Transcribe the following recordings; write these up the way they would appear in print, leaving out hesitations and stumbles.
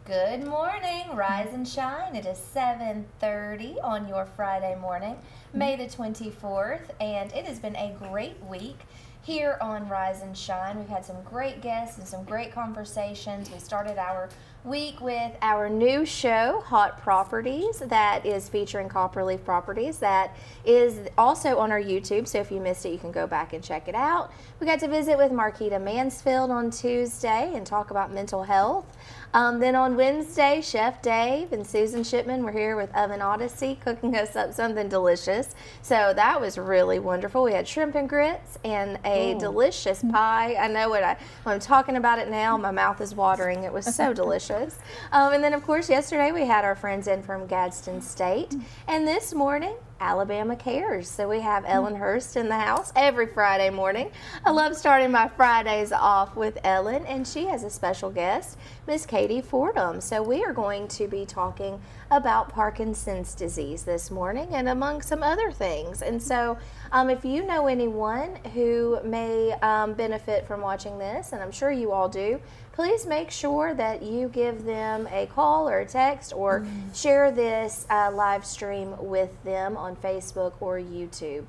Good morning, rise and shine. It is 7:30 on your Friday morning, May the 24th, and it has been a great week here on Rise and Shine. We've had some great guests and some great conversations. We started our week with our new show, Hot Properties, that is featuring Copperleaf Properties. That is also on our YouTube, so if you missed it, you can go back and check it out. We got to visit with Marquita Mansfield on Tuesday and talk about mental health. Then on Wednesday, Chef Dave and Susan Shipman were here with Oven Odyssey cooking us up something delicious. So that was really wonderful. We had shrimp and grits and a delicious pie. I know when I'm talking about it now, my mouth is watering. It was so delicious. And then, of course, yesterday we had our friends in from Gadsden State. And this morning, Alabama Cares. So we have Ellen Hurst in the house every Friday morning. I love starting my Fridays off with Ellen, and she has a special guest, Miss Katie Fordham. So we are going to be talking about Parkinson's disease this morning and among some other things. And so if you know anyone who may benefit from watching this, and I'm sure you all do, please make sure that you give them a call or a text or share this live stream with them on Facebook or YouTube.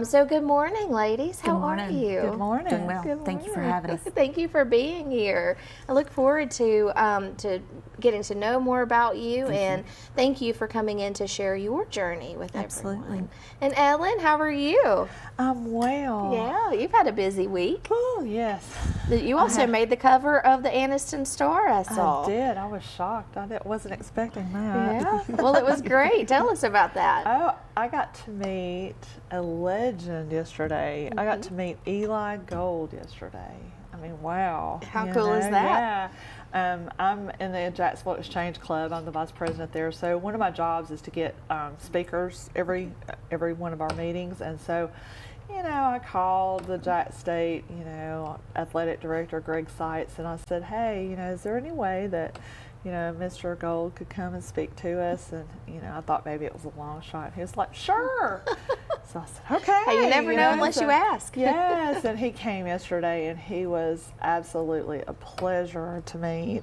So good morning, ladies. How are you? Good morning. Doing well. Good Thank you for having us. Thank you for being here. I look forward to getting to know more about you, and thank you for coming in to share your journey with everyone. And Ellen, how are you? I'm well. Yeah, you've had a busy week. Oh, yes. You also made the cover of the Anniston Star, I saw. I did. I was shocked. wasn't expecting that. Yeah. Well, it was great. Tell us about that. Oh, I got to meet a legend yesterday. I got to meet Eli Gold yesterday. I mean, wow. How cool is that? Yeah. I'm in the Jacksonville Exchange Club. I'm the vice president there. So one of my jobs is to get speakers every one of our meetings. And so, I called the Jack State, athletic director, Greg Seitz, and I said, hey, is there any way that, Mr. Gold could come and speak to us? And, I thought maybe it was a long shot. He was like, sure. So I said, okay. Hey, you never know unless you ask. Yes, and he came yesterday, and he was absolutely a pleasure to meet.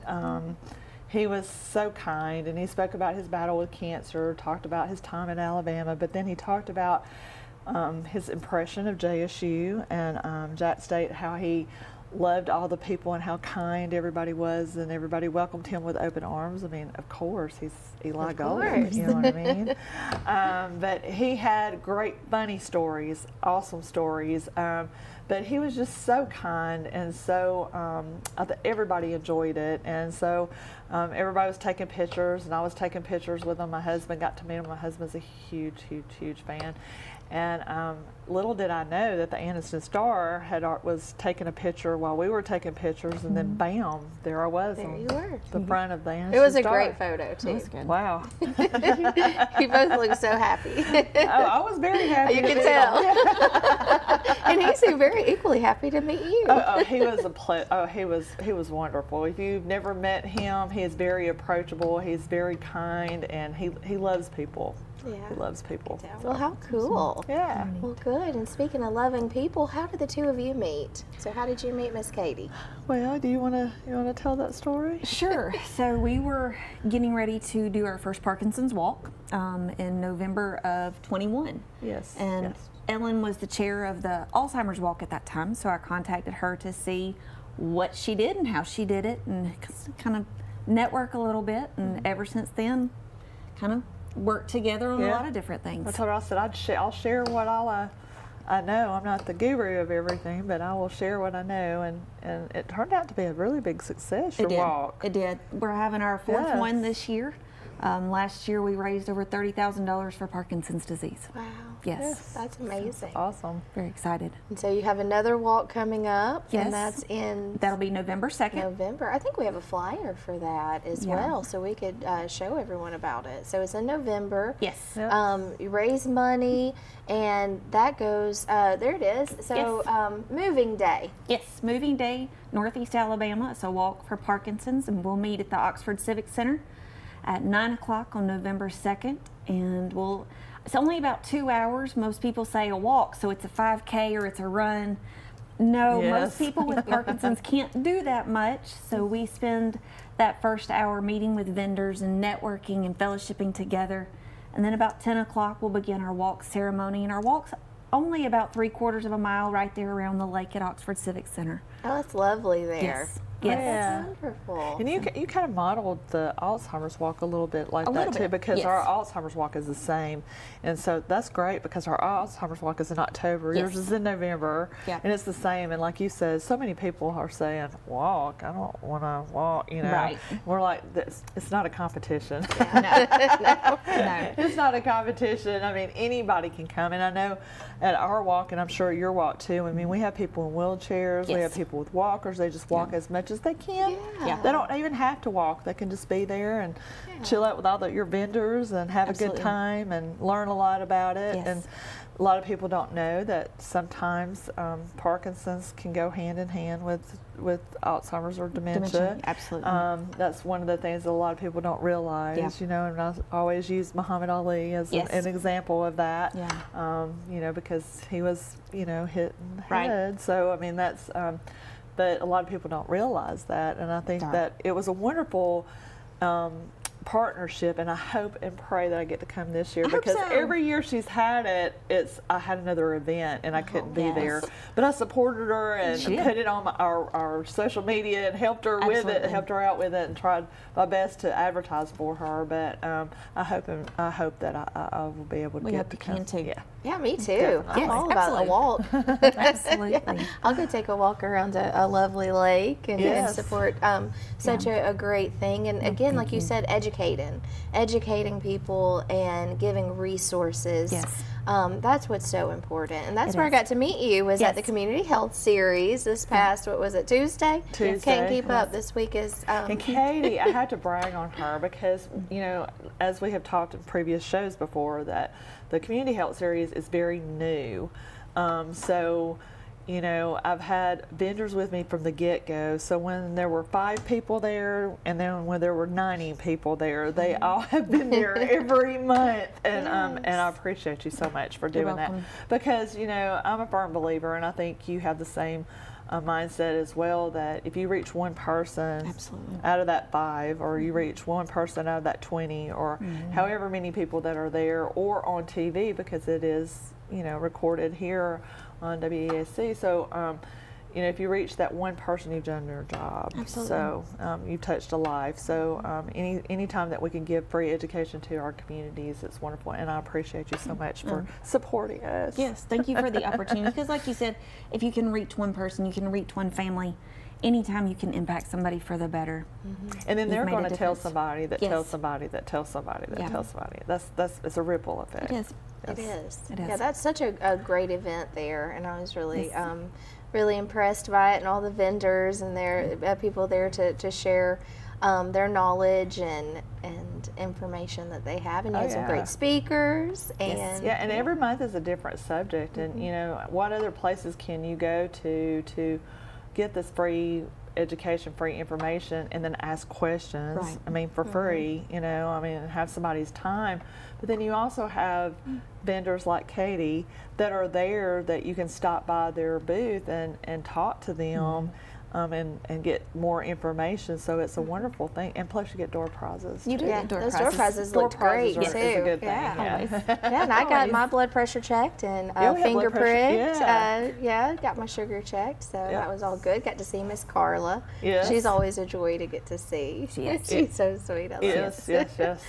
He was so kind, and he spoke about his battle with cancer, talked about his time in Alabama, but then he talked about his impression of JSU and Jack State, how he loved all the people and how kind everybody was, and everybody welcomed him with open arms. I mean, of course, he's Eli Gold, you know what I mean? But he had great funny stories, awesome stories, but he was just so kind, and so everybody enjoyed it, and so everybody was taking pictures, and I was taking pictures with him. My husband got to meet him. My husband's a huge fan. And little did I know that the Anniston Star was taking a picture while we were taking picters, and then bam, there I was on the front of the Anniston Star. It was a great photo, too. That was good. Wow. You both look so happy. I was very happy. You can tell. And he seemed very equally happy to meet you. He was he was wonderful. If you've never met him, he is very approachable. He's very kind, and he loves people. Yeah. He loves people. Well, how cool. Yeah. Well, good. And speaking of loving people, how did the two of you meet? So how did you meet Miss Katie? Well, do you want to tell that story? Sure. So we were getting ready to do our first Parkinson's walk in November of 21. Yes. And yes. Ellen was the chair of the Alzheimer's walk at that time, so I contacted her to see what she did and how she did it, and kind of network a little bit. And ever since then, kind of work together on a lot of different things. I told her, I said, I'll share what I know. I'm not the guru of everything, but I will share what I know. And it turned out to be a really big success, your walk. It did. We're having our fourth one this year. Last year we raised over $30,000 for Parkinson's disease. Wow. Yes. That's amazing. Awesome. Very excited. And so you have another walk coming up. Yes. And that's in That'll be November 2nd. November. I think we have a flyer for that as well, so we could show everyone about it. So it's in November. Yes. Yep. You raise money, and that goes, there it is. So Moving Day. Yes, Moving Day, Northeast Alabama. It's a walk for Parkinson's, and we'll meet at the Oxford Civic Center at 9 o'clock on November 2nd. And it's only about 2 hours. Most people say a walk, so it's a 5K or it's a run. No, Yes. most people with Parkinson's can't do that much. So we spend that first hour meeting with vendors and networking and fellowshipping together. And then about 10 o'clock, we'll begin our walk ceremony. And our walk's only about 3/4 of a mile right there around the lake at Oxford Civic Center. Oh, it's lovely there. Yes. Oh, Yes. Yeah. that's wonderful. And you kind of modeled the Alzheimer's walk a little bit like A that little too, bit, because yes. our Alzheimer's walk is the same, and so that's great because our Alzheimer's walk is in October, yours Yes. is in November, Yeah. and it's the same. And like you said, so many people are saying, "Walk, I don't want to walk," you know. Right. We're like, this, it's not a competition. No. It's not a competition. I mean, anybody can come. And I know at our walk, and I'm sure your walk too, I mean, we have people in wheelchairs, we Yes. have people with walkers, they just walk as much as they can. Yeah. They don't even have to walk. They can just be there and chill out with all your vendors and have a Absolutely. good time and learn a lot about it. Yes. And a lot of people don't know that sometimes Parkinson's can go hand in hand with Alzheimer's or dementia. Absolutely. That's one of the things that a lot of people don't realize, Yeah. you know, and I always use Muhammad Ali as Yes. an example of that, Yeah. you know, because he was, you know, hit in the Right. head. So, I mean, that's, but a lot of people don't realize that. And I think Right. that it was a wonderful partnership, and I hope and pray that I get to come this year, I hope because so. every year she's had it, I had another event and I couldn't be yes. there, but I supported her and She did. put it on our social media and helped her with it, Absolutely. helped her out with it, and tried my best to advertise for her. But I hope that I will be able to We get hope to you come. can too. Yeah. Yeah, me too. Definitely. I'm Yes, all about a absolutely. walk. Absolutely. I'll go take a walk around a lovely lake and Yes. support such a great thing. And again, like you said, educating people and giving resources. Yes. That's what's so important. And that's It where is. I got to meet you, was at Yes. the Community Health Series this past, what was it, Tuesday? Tuesday, Can't keep yes. up. This week is... And Katie, I had to brag on her because, you know, as we have talked in previous shows before, that the Community Health Series is very new. So, you know, I've had vendors with me from the get-go. So when there were 5 people there, and then when there were 90 people there, they all have been there every month. And and I appreciate you so much for doing that, welcome. because, you know, I'm a firm believer, and I think you have the same mindset as well, that if you reach one person Absolutely. out of that 5, or you reach one person out of that 20, or however many people that are there, or on TV, because it is, you know, recorded here on WESC. So, you know, if you reach that one person, you've done your job. Absolutely. So you've touched a life. So any time that we can give free education to our communities, it's wonderful. And I appreciate you so much for supporting us. Yes, thank you for the opportunity. Because like you said, if you can reach one person, you can reach one family. Anytime you can impact somebody for the better. And then You've they're made going a to tell difference. somebody that Yes. tells somebody that tells somebody that Yeah. tells somebody. That's it's a ripple effect. It is. It is. It Yeah, is. that's such a great event there, and I was really Yes. really impressed by it, and all the vendors and their people there to share their knowledge and information that they have, and you Oh, had some yeah. great speakers. Yes. And Yeah, and every month is a different subject. And you know, what other places can you go to get this free education, free information, and then ask questions? Right. I mean, for free, you know, I mean, have somebody's time. But then you also have vendors like Katie that are there, that you can stop by their booth and talk to them. And get more information. So it's a wonderful thing, and plus you get door prizes. You do too. yeah, get door those prizes. door prizes Door looked great prizes too. is a good thing. Yeah. Always. Yeah, and I got Always. my blood pressure checked and Yeah, we have finger blood pressure, pricked. yeah. Got my sugar checked, so Yeah. that was all good. Got to see Miss Carla. Yes. She's always a joy to get to see. She is. She's so sweet. I love Yes, it. yes.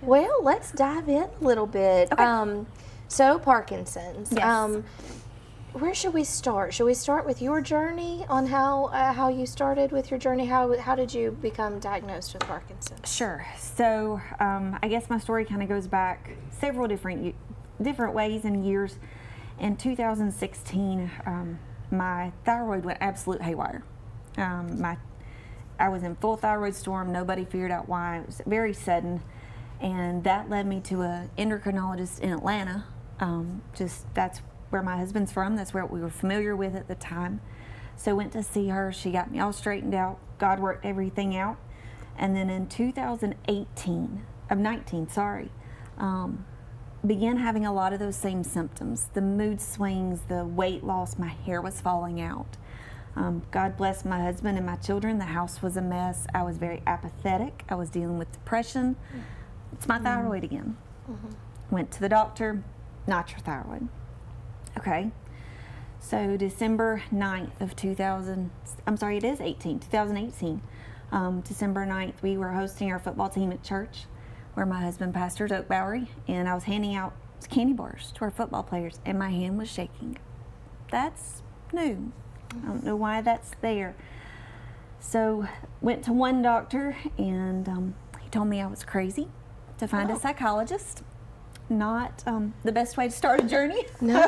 Well, let's dive in a little bit. Okay. So Parkinson's. Yes. Where should we start? Should we start with your journey on how you started with your journey? How did you become diagnosed with Parkinson's? Sure. So I guess my story kind of goes back several different ways and years. In 2016, my thyroid went absolute haywire. I was in full thyroid storm. Nobody figured out why. It was very sudden, and that led me to an endocrinologist in Atlanta. That's where my husband's from. That's where we were familiar with at the time. So went to see her. She got me all straightened out. God worked everything out. And then in 2019, began having a lot of those same symptoms, the mood swings, the weight loss, my hair was falling out. God bless my husband and my children. The house was a mess. I was very apathetic. I was dealing with depression. It's my thyroid again. Went to the doctor, not your thyroid. Okay. So December 9th of 2018. December 9th, we were hosting our football team at church where my husband pastors Oak Bowery, and I was handing out candy bars to our football players, and my hand was shaking. That's new. I don't know why that's there. So went to one doctor, and he told me I was crazy, to find a psychologist. Not the best way to start a journey. No.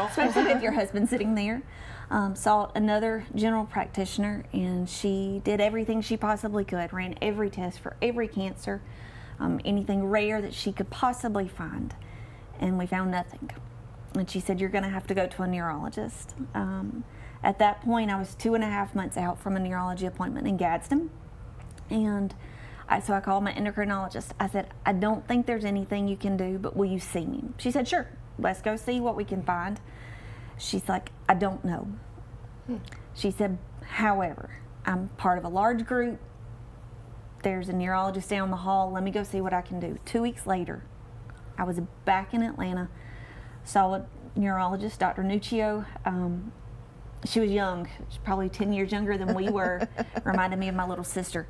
Especially with your husband sitting there. Saw another general practitioner, and she did everything she possibly could, ran every test for every cancer, anything rare that she could possibly find, and we found nothing. And she said, you're going to have to go to a neurologist. At that point, I was 2.5 months out from a neurology appointment in Gadsden, and so I called my endocrinologist. I said, I don't think there's anything you can do, but will you see me? She said, sure, let's go see what we can find. She's like, I don't know. She said, however, I'm part of a large group. There's a neurologist down the hall. Let me go see what I can do. 2 weeks later, I was back in Atlanta, saw a neurologist, Dr. Nuccio. She was young, she's probably 10 years younger than we were, reminded me of my little sister.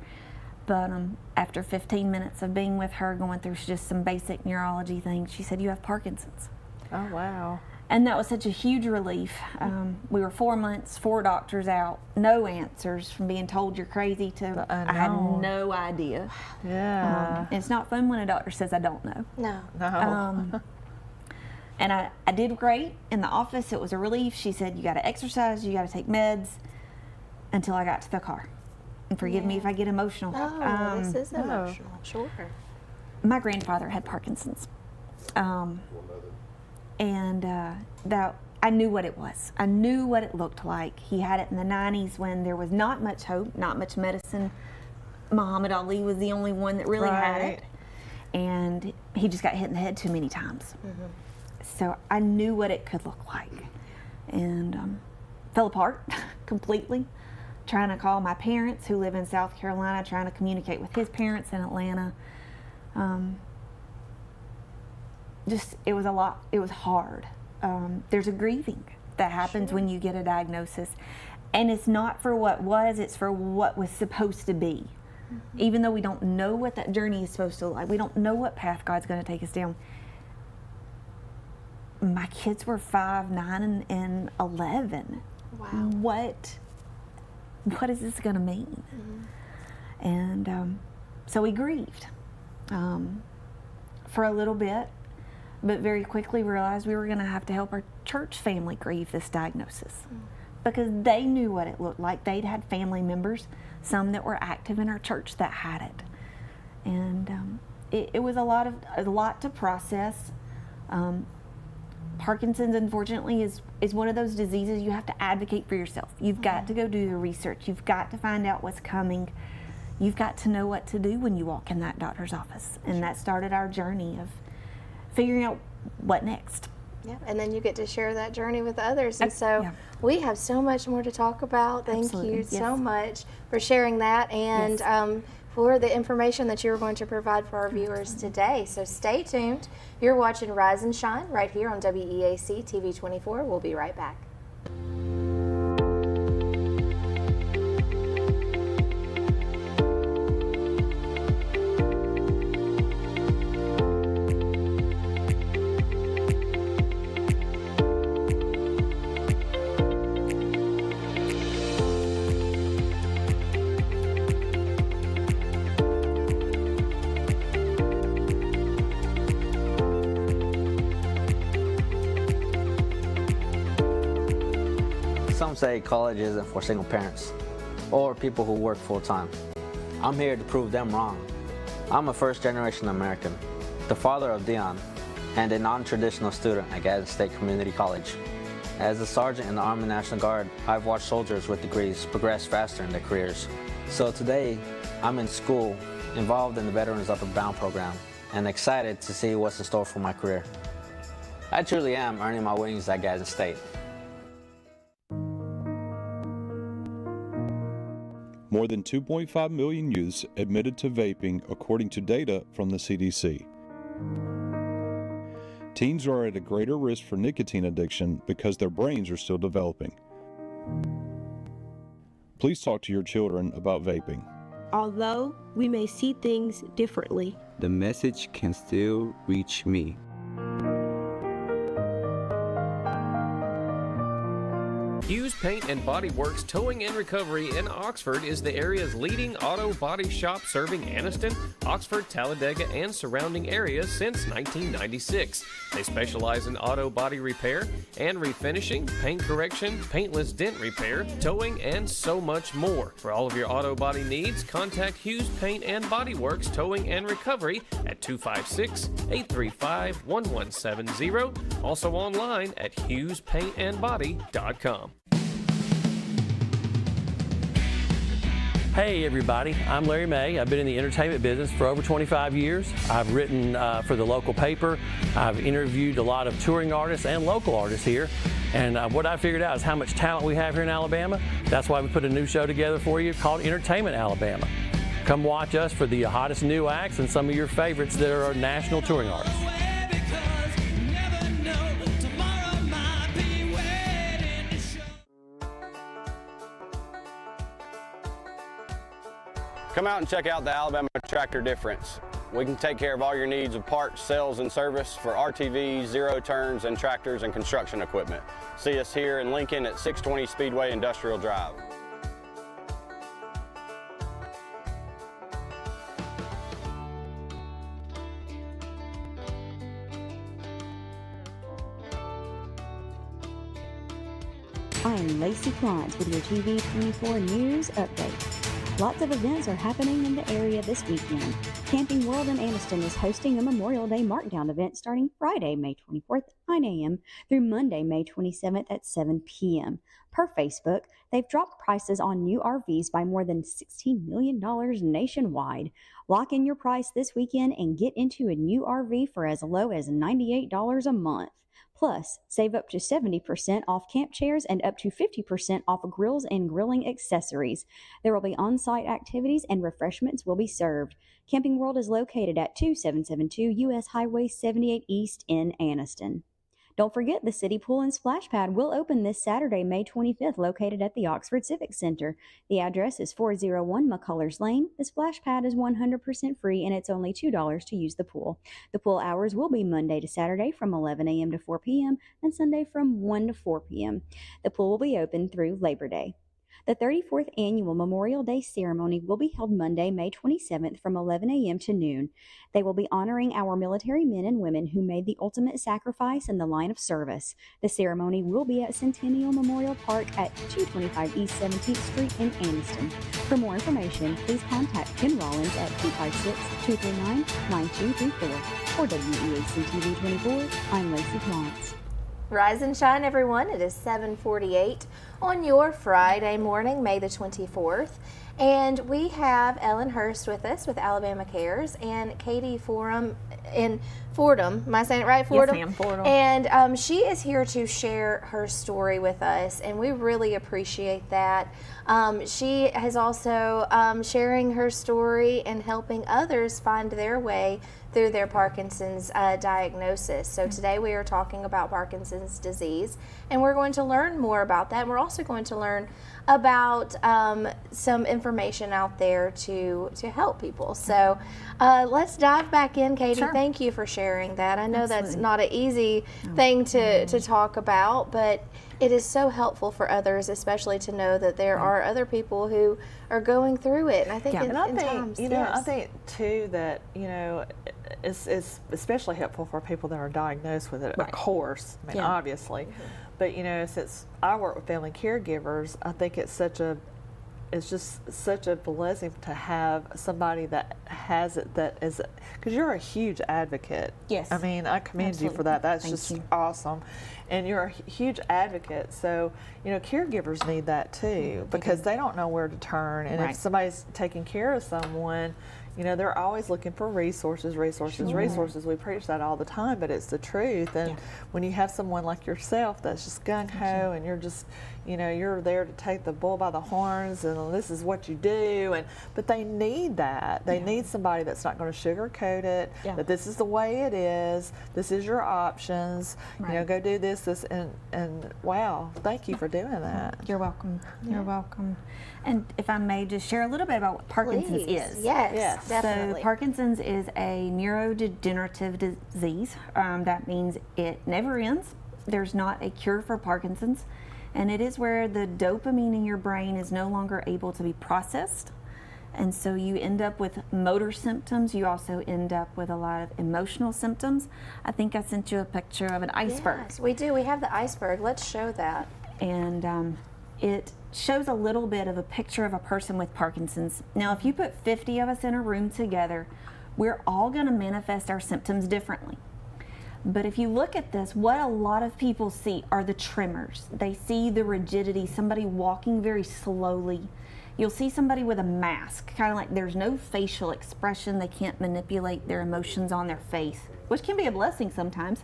But after 15 minutes of being with her, going through just some basic neurology things, she said, you have Parkinson's. Oh, wow. And that was such a huge relief. We were 4 months, 4 doctors out, no answers, from being told you're crazy to I had no idea. Yeah. It's not fun when a doctor says I don't know. No. No. And I did great in the office. It was a relief. She said, you got to exercise, you got to take meds, until I got to the car. And forgive me if I get emotional. Oh, this is emotional. Sure. My grandfather had Parkinson's. And that I knew what it was. I knew what it looked like. He had it in the 90s when there was not much hope, not much medicine. Muhammad Ali was the only one that really had it. And he just got hit in the head too many times. So I knew what it could look like. And fell apart completely. Trying to call my parents who live in South Carolina, trying to communicate with his parents in Atlanta. It was a lot. It was hard. There's a grieving that happens when you get a diagnosis. And it's not for what was, it's for what was supposed to be. Even though we don't know what that journey is supposed to look like, we don't know what path God's going to take us down. My kids were 5, 9, and 11. Wow. What is this going to mean? And so we grieved for a little bit, but very quickly realized we were going to have to help our church family grieve this diagnosis because they knew what it looked like. They'd had family members, some that were active in our church, that had it. And it was a lot to process. Parkinson's, unfortunately, is one of those diseases you have to advocate for yourself. You've got to go do the research. You've got to find out what's coming. You've got to know what to do when you walk in that doctor's office. And that started our journey of figuring out what next. Yeah, and then you get to share that journey with others. And so we have so much more to talk about. Thank you so much for sharing that and for the information that you're going to provide for our viewers today. So stay tuned. You're watching Rise and Shine right here on WEAC TV 24. We'll be right back. Some say college isn't for single parents or people who work full-time. I'm here to prove them wrong. I'm a first-generation American, the father of Dion, and a non-traditional student at Gadsden State Community College. As a sergeant in the Army National Guard, I've watched soldiers with degrees progress faster in their careers. So today, I'm in school, involved in the Veterans Upward Bound program, and excited to see what's in store for my career. I truly am earning my wings at Gadsden State. More than 2.5 million youths admitted to vaping, according to data from the CDC. Teens are at a greater risk for nicotine addiction because their brains are still developing. Please talk to your children about vaping. Although we may see things differently, the message can still reach me. Hughes Paint and Body Works Towing and Recovery in Oxford is the area's leading auto body shop, serving Anniston, Oxford, Talladega, and surrounding areas since 1996. They specialize in auto body repair and refinishing, paint correction, paintless dent repair, towing, and so much more. For all of your auto body needs, contact Hughes Paint and Body Works Towing and Recovery at 256-835-1170. Also online at HughesPaintandBody.com. Hey everybody, I'm Larry May. I've been in the entertainment business for over 25 years. I've written for the local paper. I've interviewed a lot of touring artists and local artists here. And what I figured out is how much talent we have here in Alabama. That's why we put a new show together for you called Entertainment Alabama. Come watch us for the hottest new acts and some of your favorites that are national touring artists. Come out and check out the Alabama Tractor difference. We can take care of all your needs of parts, sales, and service for RTVs, zero turns, and tractors and construction equipment. See us here in Lincoln at 620 Speedway Industrial Drive. I am Lacey Klantz with your TV 24 News Update. Lots of events are happening in the area this weekend. Camping World in Anniston is hosting a Memorial Day Markdown event starting Friday, May 24th at 9 a.m. through Monday, May 27th at 7 p.m. Per Facebook, they've dropped prices on new RVs by more than $16 million nationwide. Lock in your price this weekend and get into a new RV for as low as $98 a month. Plus, save up to 70% off camp chairs and up to 50% off grills and grilling accessories. There will be on-site activities and refreshments will be served. Camping World is located at 2772 U.S. Highway 78 East in Anniston. Don't forget, the City Pool and Splash Pad will open this Saturday, May 25th, located at the Oxford Civic Center. The address is 401 McCullers Lane. The Splash Pad is 100% free, and it's only $2 to use the pool. The pool hours will be Monday to Saturday from 11 a.m. to 4 p.m. and Sunday from 1 to 4 p.m. The pool will be open through Labor Day. The 34th Annual Memorial Day Ceremony will be held Monday, May 27th from 11 a.m. to noon. They will be honoring our military men and women who made the ultimate sacrifice in the line of service. The ceremony will be at Centennial Memorial Park at 225 East 17th Street in Anniston. For more information, please contact Ken Rollins at 256-239-9234. For WEAC TV 24, I'm Lacey Klantz. Rise and shine, everyone. It is 7:48 on your Friday morning, May the 24th. And we have Ellen Hurst with us with Alabama Cares and Katie Fordham. Am I saying it right, Fordham? Yes, ma'am, Fordham. And she is here to share her story with us, and we really appreciate that. She is also sharing her story and helping others find their way through their Parkinson's diagnosis. So today we are talking about Parkinson's disease, and we're going to learn more about that. We're also going to learn about some information out there to help people. So let's dive back in, Katie. Sure. Thank you for sharing that. I know Absolutely. that's not an easy thing to talk about, but it is so helpful for others, especially to know that there are other people who are going through it. And I think And I think, times, I think too that, it's especially helpful for people that are diagnosed with it, of course, obviously. But, since I work with family caregivers, I think it's just such a blessing to have somebody that has it, that is, because you're a huge advocate. Yes. I mean, I commend you for that. That's just awesome. And you're a huge advocate. So, caregivers need that too, because they don't know where to turn. And if somebody's taking care of someone, you know, they're always looking for resources. We preach that all the time, but it's the truth. And when you have someone like yourself that's just gung-ho and you're just, you know, you're there to take the bull by the horns and this is what you do, but they need that. They need somebody that's not going to sugarcoat it, that this is the way it is, this is your options, you know, go do this, and wow, thank you for doing that. You're welcome. You're welcome. And if I may just share a little bit about what Parkinson's is. Yes, definitely. So Parkinson's is a neurodegenerative disease. That means it never ends. There's not a cure for Parkinson's. And it is where the dopamine in your brain is no longer able to be processed. And so you end up with motor symptoms. You also end up with a lot of emotional symptoms. I think I sent you a picture of an iceberg. Yes, we do. We have the iceberg. Let's show that. And it shows a little bit of a picture of a person with Parkinson's. Now, if you put 50 of us in a room together, we're all going to manifest our symptoms differently. But if you look at this, what a lot of people see are the tremors. They see the rigidity, somebody walking very slowly. You'll see somebody with a mask, kind of like there's no facial expression. They can't manipulate their emotions on their face, which can be a blessing sometimes.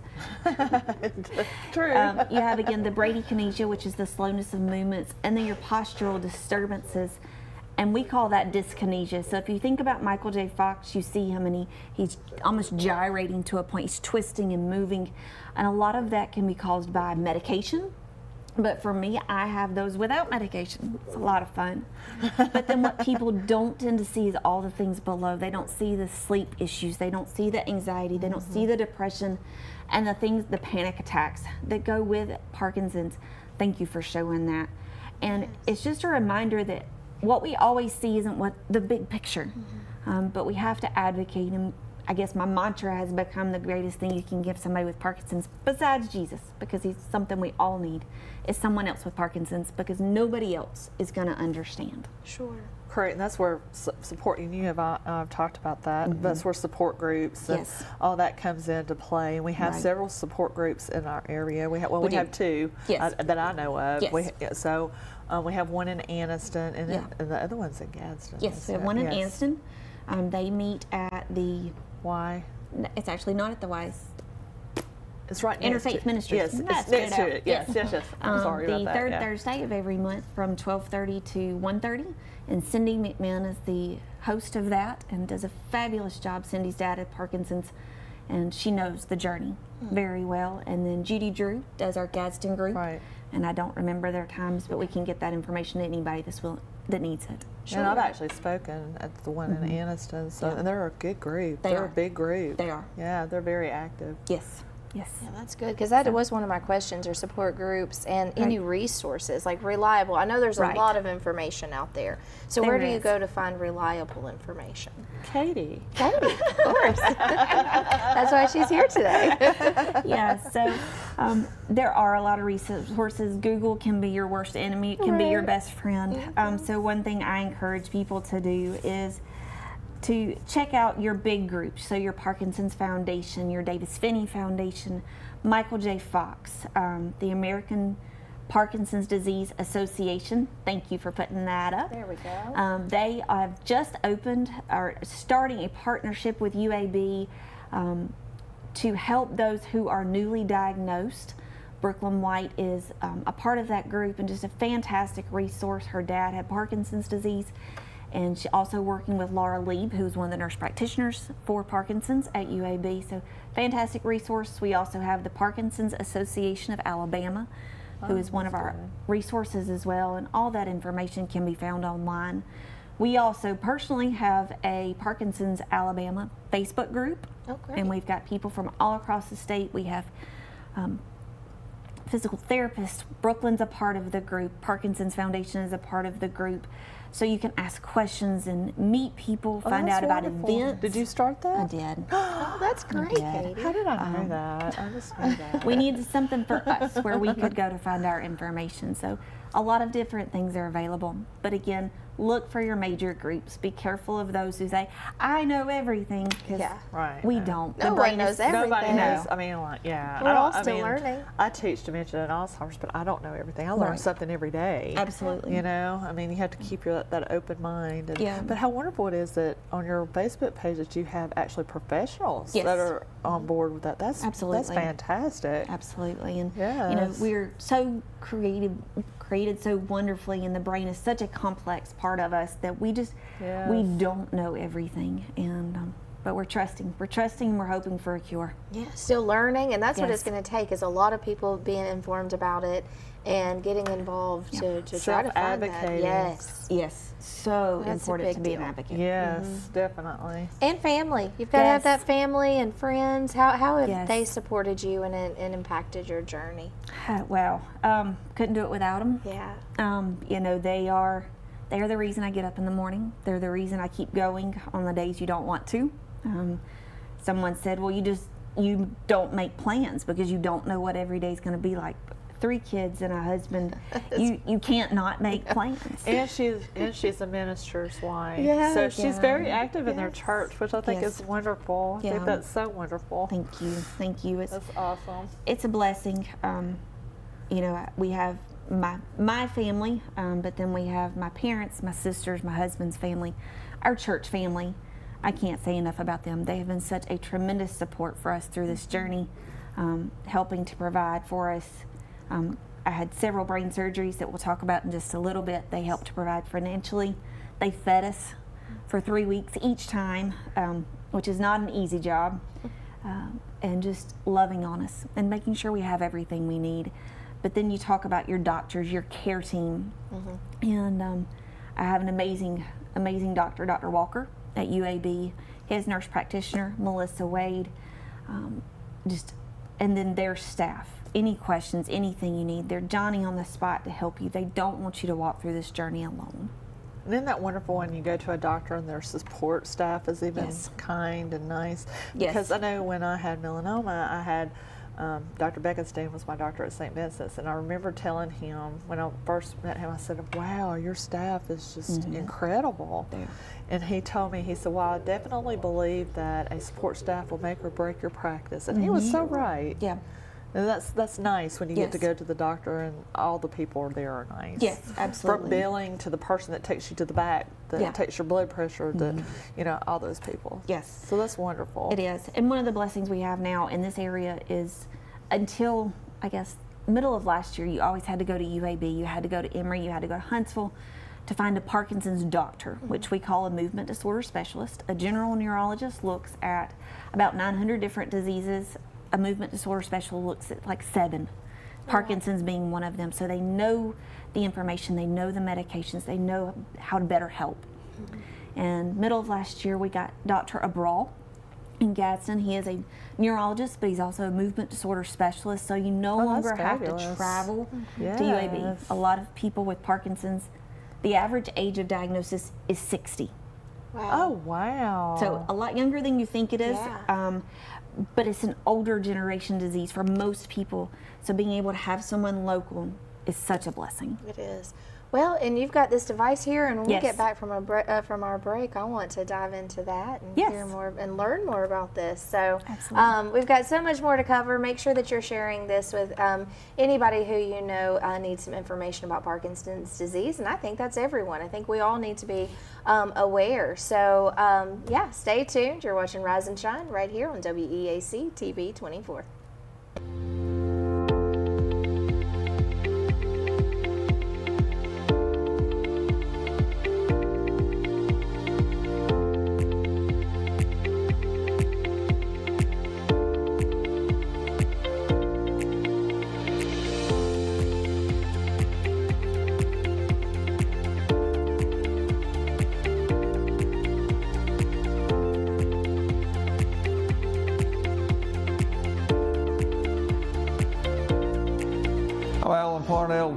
True. You have, again, the bradykinesia, which is the slowness of movements, and then your postural disturbances. And we call that dyskinesia. So if you think about Michael J. Fox, you see him and he's almost gyrating to a point. He's twisting and moving. And a lot of that can be caused by medication. But for me, I have those without medication. It's a lot of fun. But then what people don't tend to see is all the things below. They don't see the sleep issues. They don't see the anxiety. They don't see the depression and the panic attacks that go with Parkinson's. Thank you for showing that. And it's just a reminder that what we always see isn't what the big picture, but we have to advocate. And I guess my mantra has become the greatest thing you can give somebody with Parkinson's, besides Jesus, because he's something we all need, is someone else with Parkinson's, because nobody else is going to understand. Sure. Correct, and that's where support, and you have talked about that, that's where support groups and all that comes into play. And we have several support groups in our area. We have two that I know of. We have one in Anniston and the other one's in Gadsden. Yes, we have one in Anniston. They meet at the Y. It's actually not at the Y. It's right Interfaith Ministries. Yes, it's next to it. Yes. I'm sorry about that. The third Thursday of every month from 12:30 to 1:30. And Cindy McMahon is the host of that and does a fabulous job. Cindy's dad had Parkinson's, and she knows the journey very well. And then Judy Drew does our Gadsden group. Right. And I don't remember their times, but we can get that information to anybody that needs it. Sure. And I've actually spoken at the one in Anniston, and they're a good group. They're a big group. They are. Yeah, they're very active. Yes. Yeah, that's good, because that was one of my questions, are support groups and any resources, like reliable. I know there's a lot of information out there. So where do you go to find reliable information? Katie, of course. That's why she's here today. So there are a lot of resources. Google can be your worst enemy. It can be your best friend. So one thing I encourage people to do is to check out your big groups, so your Parkinson's Foundation, your Davis Finney Foundation, Michael J. Fox, the American Parkinson's Disease Association. Thank you for putting that up. There we go. They have just starting a partnership with UAB to help those who are newly diagnosed. Brooklyn White is a part of that group and just a fantastic resource. Her dad had Parkinson's disease. And she's also working with Laura Lieb, who's one of the nurse practitioners for Parkinson's at UAB. So fantastic resource. We also have the Parkinson's Association of Alabama, who is one of our resources as well. And all that information can be found online. We also personally have a Parkinson's Alabama Facebook group. Oh, great. And we've got people from all across the state. We have physical therapists. Brooklyn's a part of the group. Parkinson's Foundation is a part of the group. So you can ask questions and meet people, find out about events. Did you start that? I did. Oh, that's great, Katie. How did I know that? I just knew that. We needed something for us where we could go to find our information. So a lot of different things are available. But again, look for your major groups. Be careful of those who say, I know everything, because we don't. No one knows everything. Nobody knows. I mean, like, we're all still learning. I teach dementia and Alzheimer's, but I don't know everything. I learn something every day. Absolutely. You know, I mean, you have to keep that open mind. And, but how wonderful it is that on your Facebook page that you have actually professionals that are on board with that. That's fantastic. Absolutely. And you know, we're so created so wonderfully, and the brain is such a complex part of us that we just we don't know everything, and but we're trusting, we're hoping for a cure. Still learning, and that's what it's going to take, is a lot of people being informed about it and getting involved to try to find that. Yes, so that's important to be an advocate. Yes, definitely. And family, you've got to have that family and friends. How have they supported you and impacted your journey? Well, couldn't do it without them. You know, they are the reason I get up in the morning. They're the reason I keep going on the days you don't want to. Someone said, well, you don't make plans because you don't know what every day is going to be like. 3 kids and a husband, you can't not make plans. And she's a minister's wife, so she's very active in their church, which I think is wonderful. I think that's so wonderful. Thank you. That's awesome. It's a blessing. You know, we have my family, but then we have my parents, my sisters, my husband's family, our church family. I can't say enough about them. They have been such a tremendous support for us through this journey, helping to provide for us. I had several brain surgeries that we'll talk about in just a little bit. They helped to provide financially. They fed us for 3 weeks each time, which is not an easy job, and just loving on us and making sure we have everything we need. But then you talk about your doctors, your care team, and I have an amazing doctor, Dr. Walker at UAB, his nurse practitioner, Melissa Wade, and then their staff. Any questions, anything you need, they're Johnny on the spot to help you. They don't want you to walk through this journey alone. And isn't that wonderful when you go to a doctor and their support staff is even kind and nice? Because I know when I had melanoma, I had Dr. Beckenstein was my doctor at St. Vincent's, and I remember telling him when I first met him, I said, wow, your staff is just incredible. And he told me, he said, well, I definitely believe that a support staff will make or break your practice. And he was so right. And that's nice when you get to go to the doctor and all the people are there are nice. Yes, absolutely. From billing to the person that takes you to the back, that takes your blood pressure, you know, all those people. Yes. So that's wonderful. It is. And one of the blessings we have now in this area is until, I guess, middle of last year, you always had to go to UAB, you had to go to Emory, you had to go to Huntsville to find a Parkinson's doctor, which we call a movement disorder specialist. A general neurologist looks at about 900 different diseases. A movement disorder specialist looks at like 7, Parkinson's being one of them. So they know the information, they know the medications, they know how to better help. And middle of last year, we got Dr. Abral in Gadsden. He is a neurologist, but he's also a movement disorder specialist. So you no longer have to travel to UAB. A lot of people with Parkinson's, the average age of diagnosis is 60. Wow. Oh, wow. So a lot younger than you think it is. But it's an older generation disease for most people. So being able to have someone local is such a blessing. It is. Well, and you've got this device here, and when we get back from our break, I want to dive into that and hear more and learn more about this. So we've got so much more to cover. Make sure that you're sharing this with anybody who you know needs some information about Parkinson's disease, and I think that's everyone. I think we all need to be aware. So stay tuned. You're watching Rise and Shine right here on WEAC TV 24.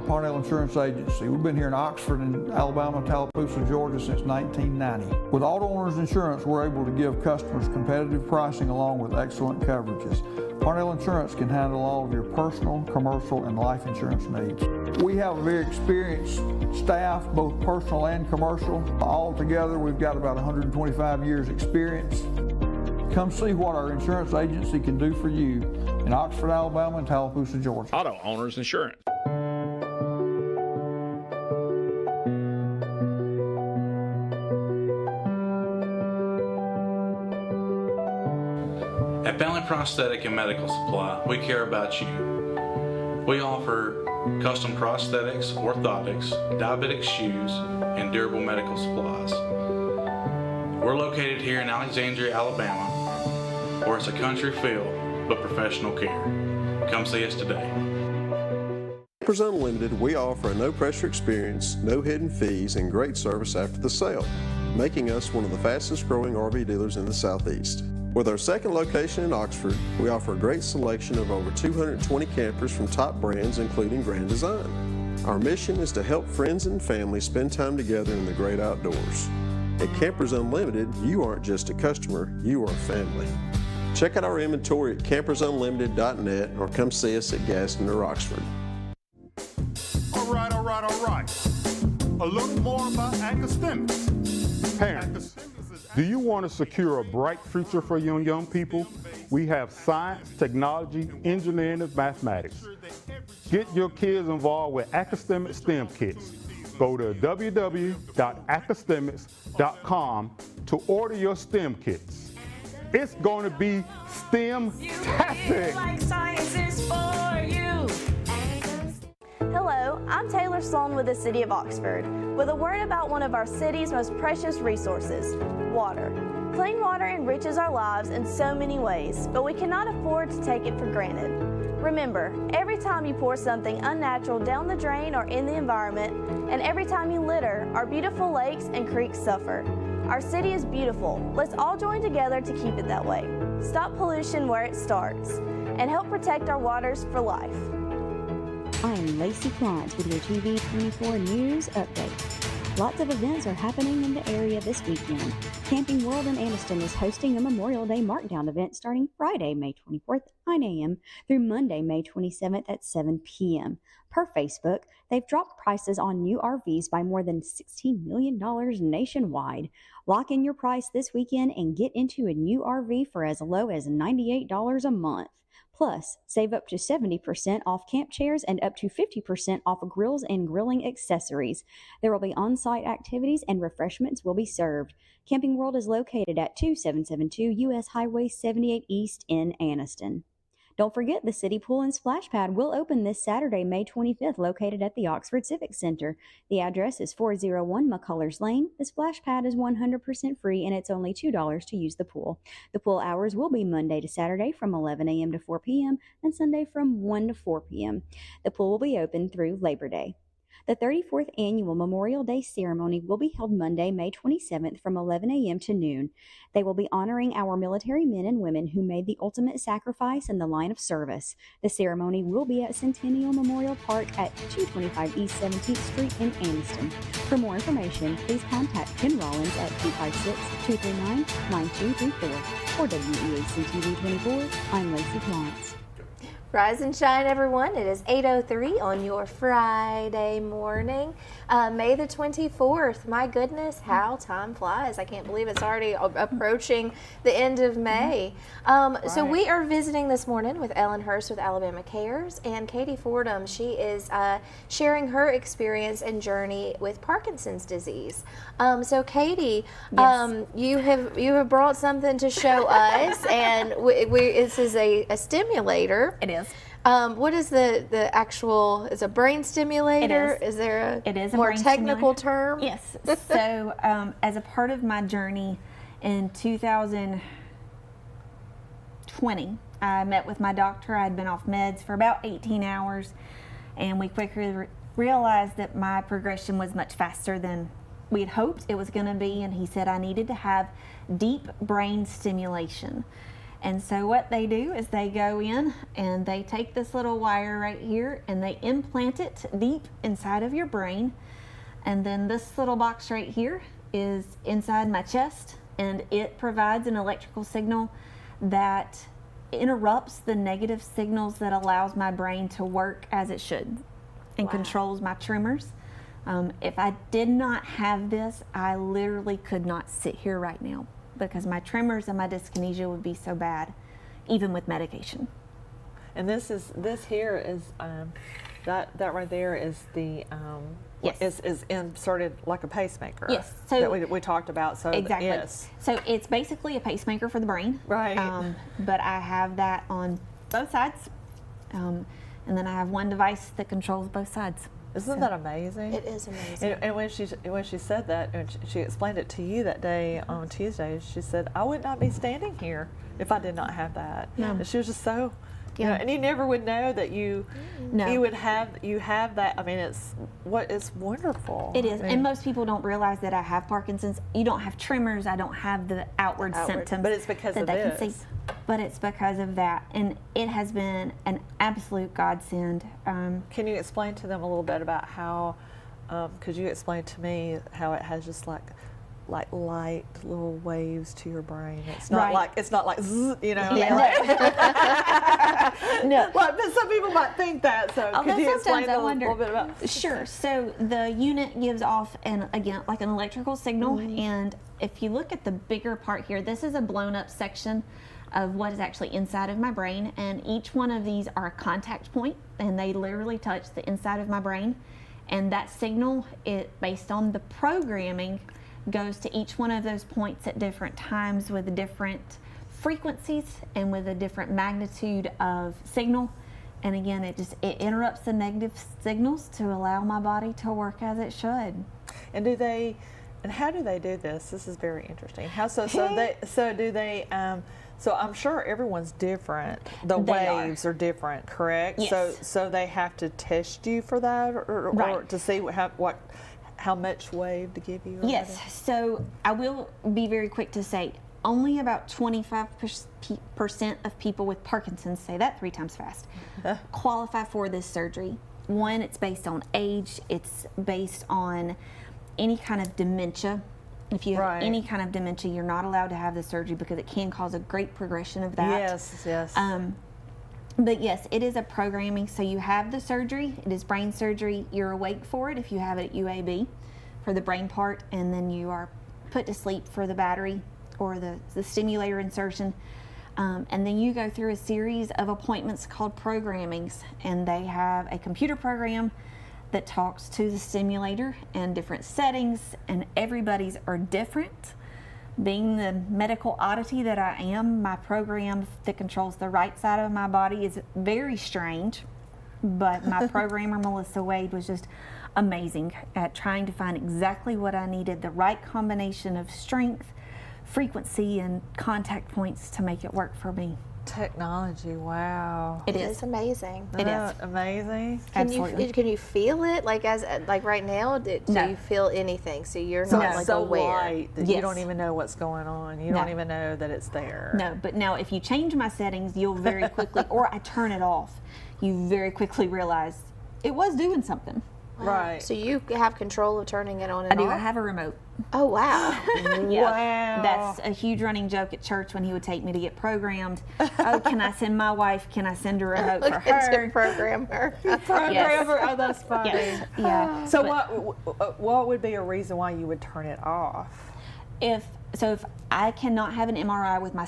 Parnell Insurance Agency. We've been here in Oxford and Alabama, Tallapoosa, Georgia since 1990. With Auto Owners Insurance, we're able to give customers competitive pricing along with excellent coverages. Parnell Insurance can handle all of your personal, commercial, and life insurance needs. We have a very experienced staff, both personal and commercial. All together, we've got about 125 years experience. Come see what our insurance agency can do for you in Oxford, Alabama and Tallapoosa, Georgia. Auto Owners Insurance. At Bentley Prosthetic and Medical Supply, we care about you. We offer custom prosthetics, orthotics, diabetic shoes, and durable medical supplies. We're located here in Alexandria, Alabama, where it's a country feel but professional care. Come see us today. Campers Unlimited, we offer a no-pressure experience, no hidden fees, and great service after the sale, making us one of the fastest-growing RV dealers in the Southeast. With our second location in Oxford, we offer a great selection of over 220 campers from top brands, including Grand Design. Our mission is to help friends and family spend time together in the great outdoors. At Campers Unlimited, you aren't just a customer, you are family. Check out our inventory at campersunlimited.net or come see us at Gaston or Oxford. All right. A little more about academics. Parents, do you want to secure a bright future for your young people? We have science, technology, engineering, and mathematics. Get your kids involved with Academic STEM Kits. Go to www.academics.com to order your STEM kits. It's going to be STEM-tastic. Like science is for you. Hello, I'm Taylor Sloan with the City of Oxford, with a word about one of our city's most precious resources, water. Clean water enriches our lives in so many ways, but we cannot afford to take it for granted. Remember, every time you pour something unnatural down the drain or in the environment, and every time you litter, our beautiful lakes and creeks suffer. Our city is beautiful. Let's all join together to keep it that way. Stop pollution where it starts, and help protect our waters for life. I'm Lacey Klantz with your TV 24 News Update. Lots of events are happening in the area this weekend. Camping World in Anniston is hosting a Memorial Day Markdown event starting Friday, May 24th at 9 a.m. through Monday, May 27th at 7 p.m. Per Facebook, they've dropped prices on new RVs by more than $16 million nationwide. Lock in your price this weekend and get into a new RV for as low as $98 a month. Plus, save up to 70% off camp chairs and up to 50% off grills and grilling accessories. There will be on-site activities and refreshments will be served. Camping World is located at 2772 U.S. Highway 78 East in Anniston. Don't forget, the City Pool and Splash Pad will open this Saturday, May 25th, located at the Oxford Civic Center. The address is 401 McCullers Lane. The Splash Pad is 100% free, and it's only $2 to use the pool. The pool hours will be Monday to Saturday from 11 a.m. to 4 p.m. and Sunday from 1 to 4 p.m. The pool will be open through Labor Day. The 34th Annual Memorial Day Ceremony will be held Monday, May 27th from 11 a.m. to noon. They will be honoring our military men and women who made the ultimate sacrifice in the line of service. The ceremony will be at Centennial Memorial Park at 225 East 17th Street in Anniston. For more information, please contact Ken Rollins at 256-239-9234. For WEAC TV 24, I'm Lacey Klantz. Rise and shine, everyone. It is 8:03 on your Friday morning, May the 24th. My goodness, how time flies. I can't believe it's already approaching the end of May. So we are visiting this morning with Ellen Hurst with Alabama Cares and Katie Fordham. She is sharing her experience and journey with Parkinson's disease. So Katie, Yes. you have brought something to show us, and this is a stimulator. It is. What is the actual? Is a brain stimulator? It is. Is there It is a more brain technical stimulator. term? Yes. So as a part of my journey in 2020, I met with my doctor. I had been off meds for about 18 hours, and we quickly realized that my progression was much faster than we had hoped it was going to be, and he said I needed to have deep brain stimulation. And so what they do is they go in and they take this little wire right here and they implant it deep inside of your brain. And then this little box right here is inside my chest, and it provides an electrical signal that interrupts the negative signals that allows my brain to work as it should. and controls my tremors. If I did not have this, I literally could not sit here right now because my tremors and my dyskinesia would be so bad, even with medication. And this here is that right there is the yes. is inserted like a pacemaker. Yes, so that we talked about. So exactly. Yes. So it's basically a pacemaker for the brain. Right. But I have that on both sides, and then I have one device that controls both sides. Isn't that amazing? It is amazing. And when she said that, and she explained it to you that day on Tuesday, she said, "I would not be standing here if I did not have that." Yeah. And she was just so, you Yeah. know, and you never would know that you would have that. I mean, it's wonderful. It is, I mean, and most people don't realize that I have Parkinson's. You don't have tremors. I don't have the outward symptoms, but it's because that of they this. can see. But it's because of that, and it has been an absolute godsend. Can you explain to them a little bit about how? Could you explain to me how it has just like light little waves to your brain? It's not like zzz, you know. Yeah. No. Well, but some people might think that. So could you explain a little bit about? Sure. So the unit gives off an electrical signal, and if you look at the bigger part here, this is a blown up section of what is actually inside of my brain, and each one of these are a contact point, and they literally touch the inside of my brain, and that signal, based on the programming, goes to each one of those points at different times with different frequencies and with a different magnitude of signal. And again, it interrupts the negative signals to allow my body to work as it should. And how do they do this? This is very interesting. So I'm sure everyone's different. The waves are different, correct? Yes. So they have to test you for that, or to see how much wave to give you? Yes. So I will be very quick to say only about 25% of people with Parkinson's, say that 3 times fast, qualify for this surgery. One, it's based on age. It's based on any kind of dementia. If you have any kind of dementia, you're not allowed to have the surgery because it can cause a great progression of that. Yes. But yes, it is a programming. So you have the surgery. It is brain surgery. You're awake for it if you have it at UAB for the brain part, and then you are put to sleep for the battery or the stimulator insertion. And then you go through a series of appointments called programmings, and they have a computer program that talks to the stimulator and different settings, and everybody's are different. Being the medical oddity that I am, my program that controls the right side of my body is very strange, but my programmer, Melissa Wade, was just amazing at trying to find exactly what I needed, the right combination of strength, frequency, and contact points to make it work for me. Technology, wow. It is amazing. It is amazing. Absolutely. Can you feel it like right now? Do you feel anything? So you're not like so aware. light that you don't even know what's going on. You don't even know that it's there. No, but now if you change my settings, you'll very quickly, or I turn it off, you very quickly realize it was doing something. Wow. Right. So you have control of turning it on and I do. off? I have a remote. Oh, wow. Yeah. That's a huge running joke at church when he would take me to get programmed. Oh, can I send my wife? Can I send a remote for her? Program her. Program her. Oh, that's funny. Yes. Yeah. So what would be a reason why you would turn it off? If I cannot have an MRI with my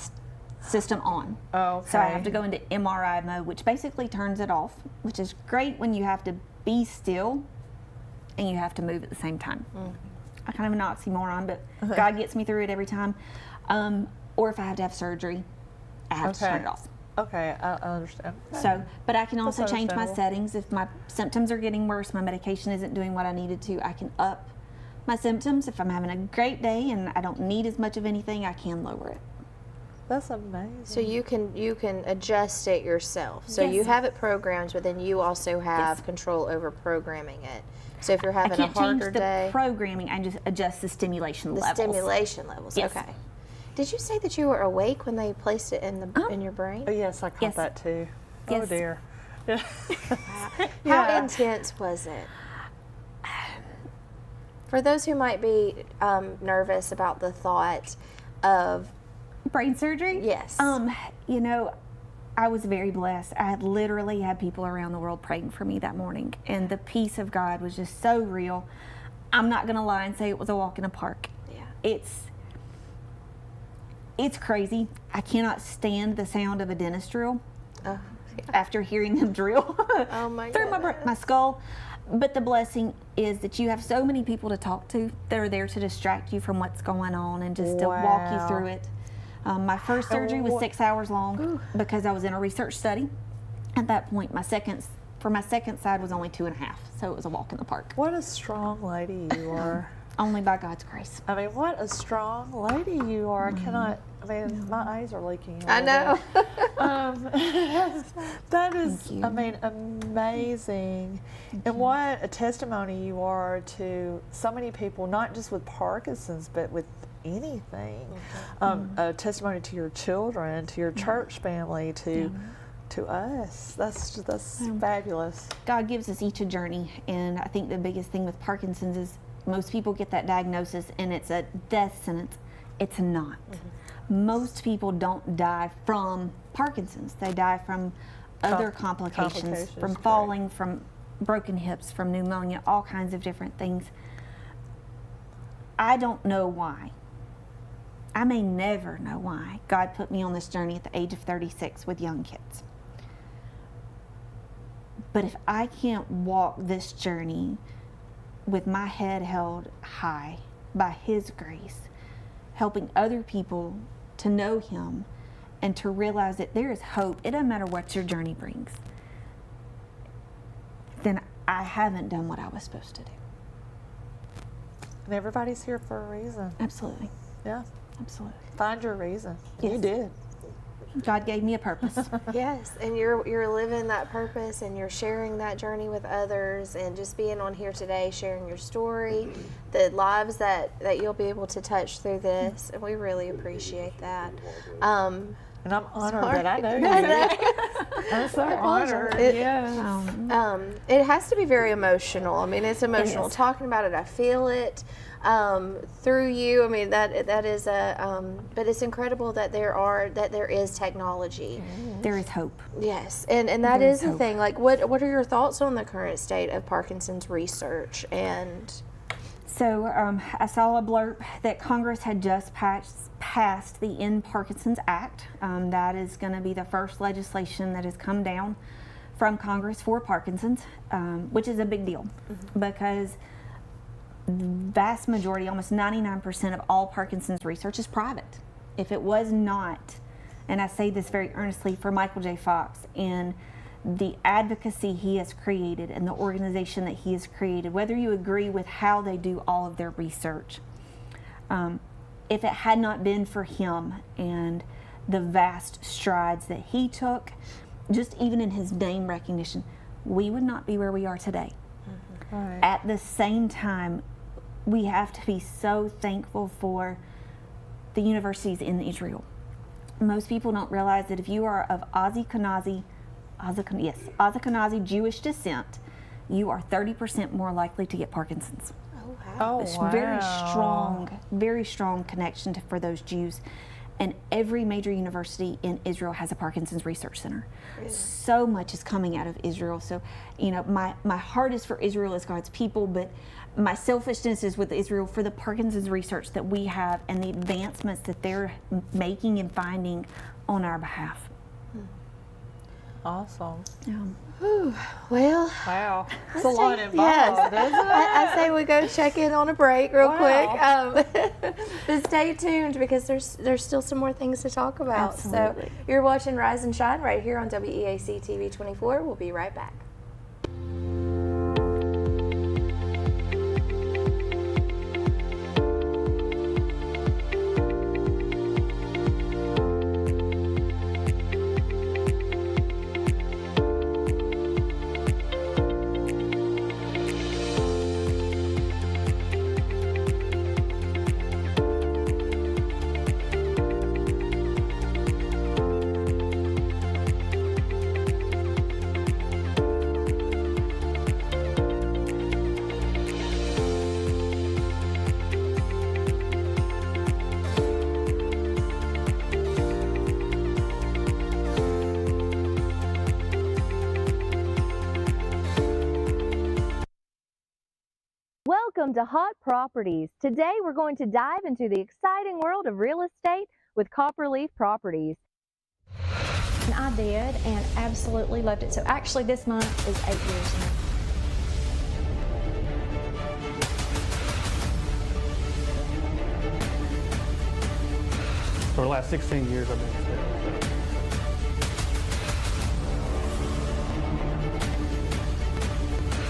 system on. Oh, okay. So I have to go into MRI mode, which basically turns it off, which is great when you have to be still and you have to move at the same time. I kind of an oxymoron, but God gets me through it every time. Or if I have to have surgery, I have to turn it off. Okay, I understand. So, but I can also That's change my understandable. settings. If my symptoms are getting worse, my medication isn't doing what I needed to, I can up my symptoms. If I'm having a great day and I don't need as much of anything, I can lower it. That's amazing. So you can adjust it yourself. So you have it programmed, but then you also have control over programming it. So if you're having a harder day, I can't change the programming. I just adjust the stimulation levels. The stimulation levels. Yes. Okay. Did you say that you were awake when they placed it in your brain? Oh, yes, I caught that too. Yes. Oh dear. How intense was it? For those who might be nervous about the thought of brain surgery, yes, you know, I was very blessed. I had literally had people around the world praying for me that morning, and the peace of God was just so real. I'm not going to lie and say it was a walk in a park. Yeah. It's crazy. I cannot stand the sound of a dentist drill after hearing them drill through my skull. But the blessing is that you have so many people to talk to that are there to distract you from what's going on and just to walk you through it. My first surgery was 6 hours long because I was in a research study. At that point, my second side was only 2.5, so it was a walk in the park. What a strong lady you are. Only by God's grace. I mean, what a strong lady you are. My eyes are leaking. I know. That is, I mean, amazing. And what a testimony you are to so many people, not just with Parkinson's, but with anything. A testimony to your children, to your church family, to us. That's fabulous. God gives us each a journey, and I think the biggest thing with Parkinson's is most people get that diagnosis and it's a death sentence. It's not. Most people don't die from Parkinson's. They die from other complications, from falling, from broken hips, from pneumonia, all kinds of different things. I don't know why. I may never know why God put me on this journey at the age of 36 with young kids. But if I can't walk this journey with my head held high by His grace, helping other people to know Him and to realize that there is hope, it doesn't matter what your journey brings, then I haven't done what I was supposed to do. And everybody's here for a reason. Absolutely. Yeah. Absolutely. Find your reason. Yes. You did. God gave me a purpose. Yes, and you're living that purpose, and you're sharing that journey with others, and just being on here today, sharing your story, the lives that you'll be able to touch through this, and we really appreciate that. And I'm honored that I know you. I'm so honored. It has to be very emotional. I mean, it's emotional. Talking about it, I feel it through you. I mean, that is but it's incredible that there is technology. There is hope. Yes, and that is the thing. Like, what are your thoughts on the current state of Parkinson's research? And so I saw a blurb that Congress had just passed the End Parkinson's Act. That is going to be the first legislation that has come down from Congress for Parkinson's, which is a big deal because the vast majority, almost 99% of all Parkinson's research is private. If it was not, and I say this very earnestly for Michael J. Fox and the advocacy he has created and the organization that he has created, whether you agree with how they do all of their research, if it had not been for him and the vast strides that he took, just even in his name recognition, we would not be where we are today. Right. At the same time, we have to be so thankful for the universities in Israel. Most people don't realize that if you are of Ashkenazi Jewish descent, you are 30% more likely to get Parkinson's. Oh, it's wow. very strong connection for those Jews. And every major university in Israel has a Parkinson's research center. Really? So much is coming out of Israel. So, my heart is for Israel as God's people, but my selfishness is with Israel for the Parkinson's research that we have and the advancements that they're making and finding on our behalf. Awesome. Well, wow, it's a lot involved, isn't it? I say we go check in on a break real quick. But stay tuned because there's still some more things to talk about. Absolutely. So you're watching Rise and Shine right here on WEAC TV 24. We'll be right back. Welcome to Hot Properties. Today we're going to dive into the exciting world of real estate with Copperleaf Properties. And I did and absolutely loved it. So actually this month is 8 years now. For the last 16 years I've been in sales.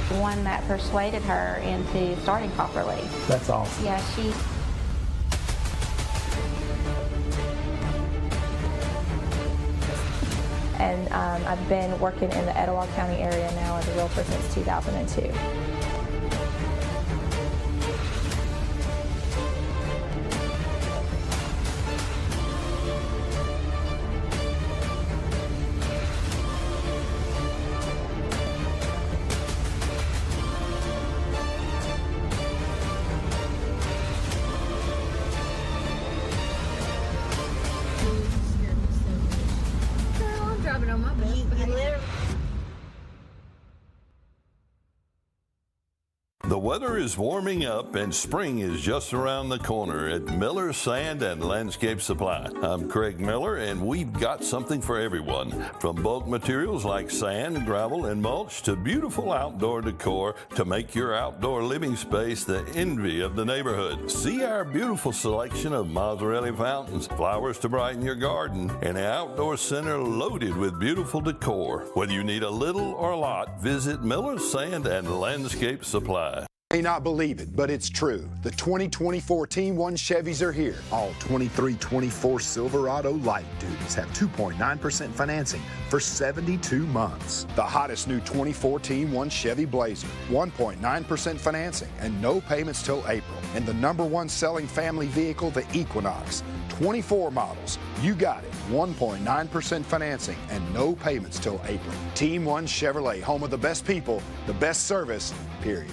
The one that persuaded her into starting Copperleaf. That's awesome. Yeah, she. And I've been working in the Etowah County area now as a realtor since 2002. The weather is warming up and spring is just around the corner at Miller Sand and Landscape Supply. I'm Craig Miller and we've got something for everyone. From bulk materials like sand, gravel, and mulch to beautiful outdoor decor to make your outdoor living space the envy of the neighborhood. See our beautiful selection of Mazzarelli fountains, flowers to brighten your garden, and an outdoor center loaded with beautiful decor. Whether you need a little or a lot, visit Miller Sand and Landscape Supply. May not believe it, but it's true. The 2024 Team 1 Chevys are here. All 23-24 Silverado light duties have 2.9% financing for 72 months. The hottest new 24 Team 1 Chevy Blazer, 1.9% financing and no payments till April. And the #1 selling family vehicle, the Equinox. 24 models. You got it. 1.9% financing and no payments till April. Team 1 Chevrolet, home of the best people, the best service, period.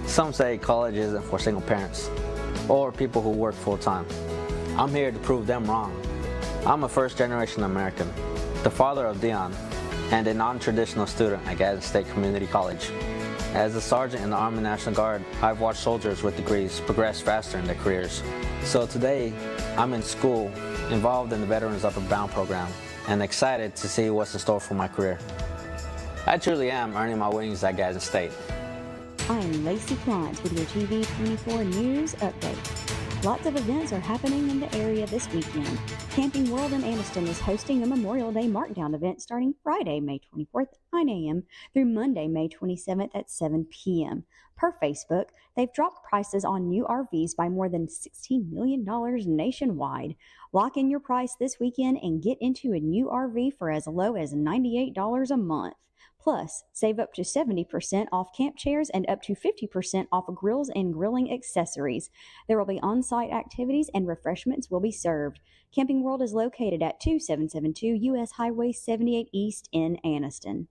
Some say college isn't for single parents or people who work full-time. I'm here to prove them wrong. I'm a first-generation American, the father of Dion, and a non-traditional student at Gadsden State Community College. As a sergeant in the Army National Guard, I've watched soldiers with degrees progress faster in their careers. So today, I'm in school, involved in the Veterans Upper Bound program, and excited to see what's in store for my career. I truly am earning my wings at Gadsden State. I'm Lacey Klantz with your TV 24 News Update. Lots of events are happening in the area this weekend. Camping World in Anniston is hosting a Memorial Day Markdown event starting Friday, May 24th at 9 a.m. through Monday, May 27th at 7 p.m. Per Facebook, they've dropped prices on new RVs by more than $16 million nationwide. Lock in your price this weekend and get into a new RV for as low as $98 a month. Plus, save up to 70% off camp chairs and up to 50% off grills and grilling accessories. There will be on-site activities and refreshments will be served. Camping World is located at 2772 U.S. Highway 78 East in Anniston.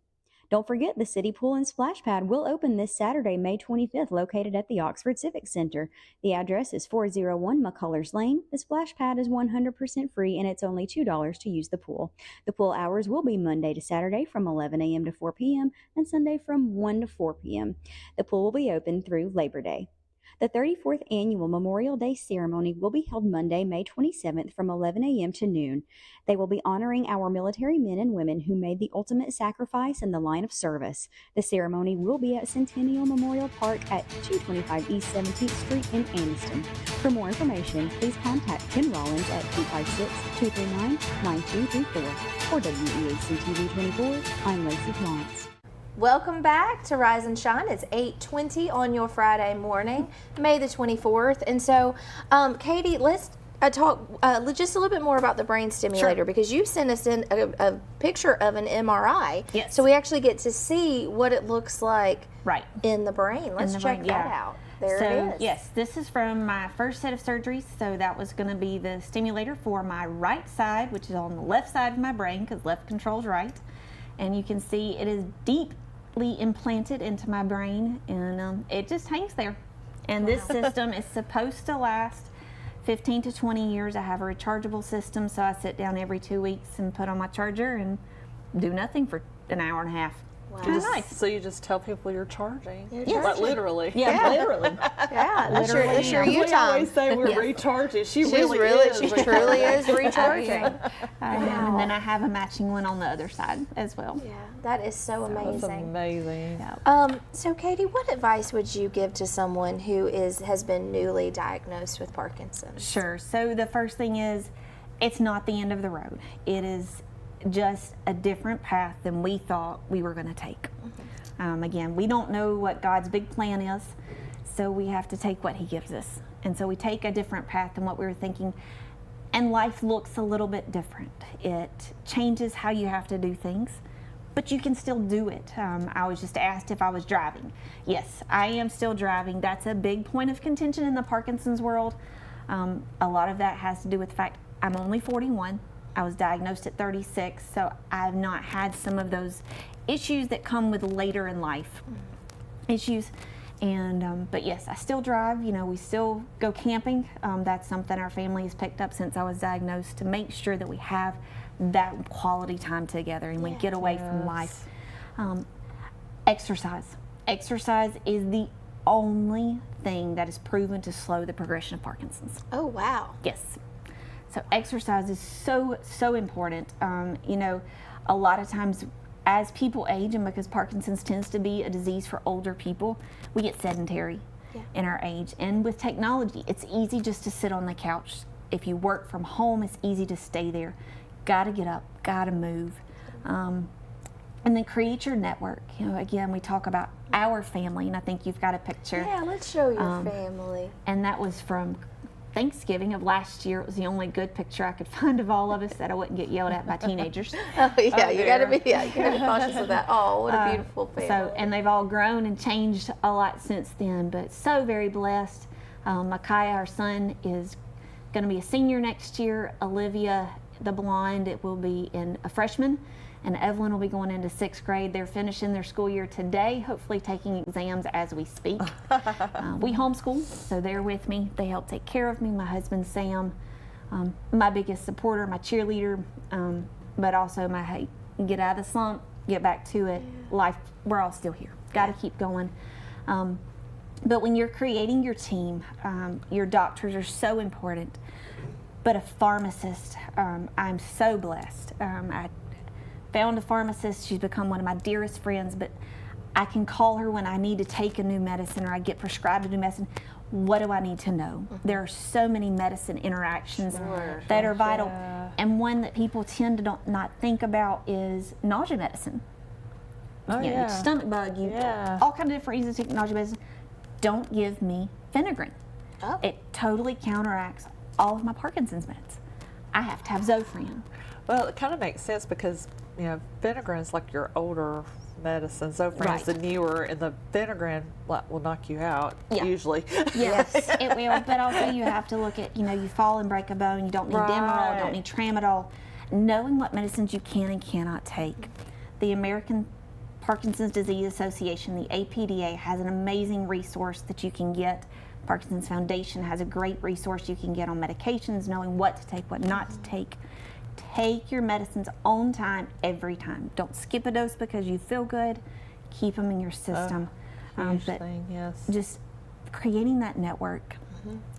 Don't forget the City Pool and Splash Pad will open this Saturday, May 25th, located at the Oxford Civic Center. The address is 401 McCullers Lane. The Splash Pad is 100% free and it's only $2 to use the pool. The pool hours will be Monday to Saturday from 11 a.m. to 4 p.m. and Sunday from 1 to 4 p.m. The pool will be open through Labor Day. The 34th Annual Memorial Day Ceremony will be held Monday, May 27th from 11 a.m. to noon. They will be honoring our military men and women who made the ultimate sacrifice in the line of service. The ceremony will be at Centennial Memorial Park at 225 East 17th Street in Anniston. For more information, please contact Ken Rollins at 256-239-9234. For WEAC TV 24, I'm Lacey Klantz. Welcome back to Rise and Shine. It's 8:20 on your Friday morning, May the 24th. And so, Katie, let's talk just a little bit more about the brain stimulator, because you sent us in a picture of an MRI. Yes. So we actually get to see what it looks like in the brain. Let's check that out. There it is. Yes, this is from my first set of surgeries. So that was going to be the stimulator for my right side, which is on the left side of my brain because left controls right. And you can see it is deeply implanted into my brain, and it just hangs there. And this system is supposed to last 15 to 20 years. I have a rechargeable system, so I sit down every 2 weeks and put on my charger and do nothing for an hour and a half. Wow. Kind of nice. So you just tell people you're charging? Yes. Like literally? Yeah, literally. Yeah, that's your you We time. always say we're Yes. recharging. She She truly is recharging. And then I have a matching one on the other side as well. Yeah, that is so amazing. That's amazing. So Katie, what advice would you give to someone who has been newly diagnosed with Parkinson's? Sure. So the first thing is, it's not the end of the road. It is just a different path than we thought we were going to take. Again, we don't know what God's big plan is, so we have to take what He gives us. And so we take a different path than what we were thinking, and life looks a little bit different. It changes how you have to do things, but you can still do it. I was just asked if I was driving. Yes, I am still driving. That's a big point of contention in the Parkinson's world. A lot of that has to do with the fact I'm only 41. I was diagnosed at 36, so I've not had some of those issues that come with later in life issues. And but yes, I still drive. You know, we still go camping. That's something our family has picked up since I was diagnosed, to make sure that we have that quality time together and we get away from life. Exercise. Exercise is the only thing that is proven to slow the progression of Parkinson's. Oh, wow. Yes. So exercise is so important. You know, a lot of times as people age, and because Parkinson's tends to be a disease for older people, we get sedentary in our age. And with technology, it's easy just to sit on the couch. If you work from home, it's easy to stay there. Got to get up, got to move. And then create your network. You know, again, we talk about our family, and I think you've got a picture. Yeah, let's show your family. And that was from Thanksgiving of last year. It was the only good picture I could find of all of us that I wouldn't get yelled at by teenagers. Oh yeah, you gotta be cautious of that. Oh, what a beautiful family. So, and they've all grown and changed a lot since then, but so very blessed. Micaiah, our son, is going to be a senior next year. Olivia, the blonde, it will be a freshman. And Evelyn will be going into 6th grade. They're finishing their school year today, hopefully taking exams as we speak. We homeschool, so they're with me. They help take care of me. My husband, Sam, my biggest supporter, my cheerleader, but also my, hey, get out of the slump, get back to it. Life, we're all still here. Got to keep going. But when you're creating your team, your doctors are so important. But a pharmacist, I'm so blessed. I found a pharmacist. She's become one of my dearest friends, but I can call her when I need to take a new medicine or I get prescribed a new medicine. What do I need to know? There are so many medicine interactions that are vital. And one that people tend to not think about is nausea medicine. Stomach bug, all kinds of different reasons to take nausea medicine. Don't give me Phenergan. It totally counteracts all of my Parkinson's meds. I have to have Zofran. Well, it kind of makes sense because, you know, Phenergan is like your older medicine. Zofran is the newer, and the Phenergan will knock you out, usually. Yes, it will. But also you have to look at, you know, you fall and break a bone, you don't need Demerol, don't need Tramadol. Knowing what medicines you can and cannot take. The American Parkinson's Disease Association, the APDA, has an amazing resource that you can get. Parkinson's Foundation has a great resource you can get on medications, knowing what to take, what not to take. Take your medicines on time every time. Don't skip a dose because you feel good. Keep them in your system. Just creating that network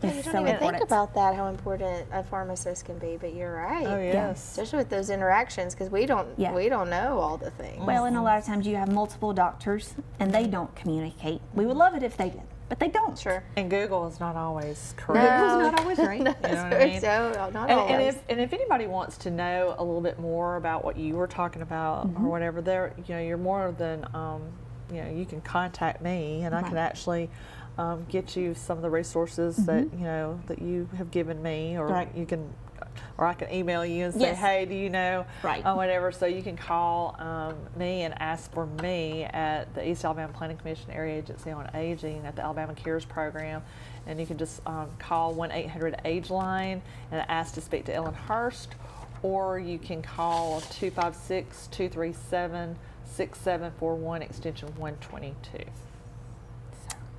is you so don't even important. think about that, how important a pharmacist can be, but you're right. Oh, yes. Especially with those interactions, because we don't know all the things. Well, and a lot of times you have multiple doctors and they don't communicate. We would love it if they did, but they don't. Sure. And Google is not always correct. Google's not always right. You know what I mean? So, not always. And if anybody wants to know a little bit more about what you were talking about or whatever, you're more than, you know, you can contact me and I can actually get you some of the resources that that you have given me, or you can. Or I can email you and say, hey, do you know, whatever. So you can call me and ask for me at the East Alabama Planning Commission Area Agency on Aging at the Alabama Cares Program. And you can just call 1-800-AGE-LINE and ask to speak to Ellen Hurst, or you can call 256-237-6741, extension 122.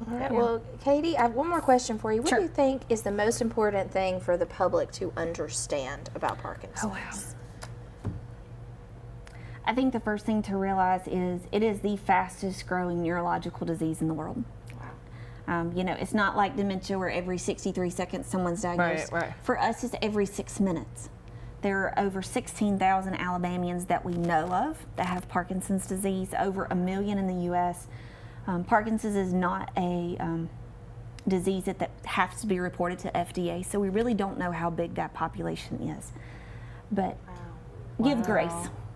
All right. Well, Katie, I have one more question for you. What do you think is the most important thing for the public to understand about Parkinson's? Oh, wow. I think the first thing to realize is it is the fastest growing neurological disease in the world. Wow. It's not like dementia where every 63 seconds someone's diagnosed. Right. For us, it's every 6 minutes. There are over 16,000 Alabamians that we know of that have Parkinson's disease, over 1 million in the U.S. Parkinson's is not a disease that has to be reported to FDA, so we really don't know how big that population is. But give grace.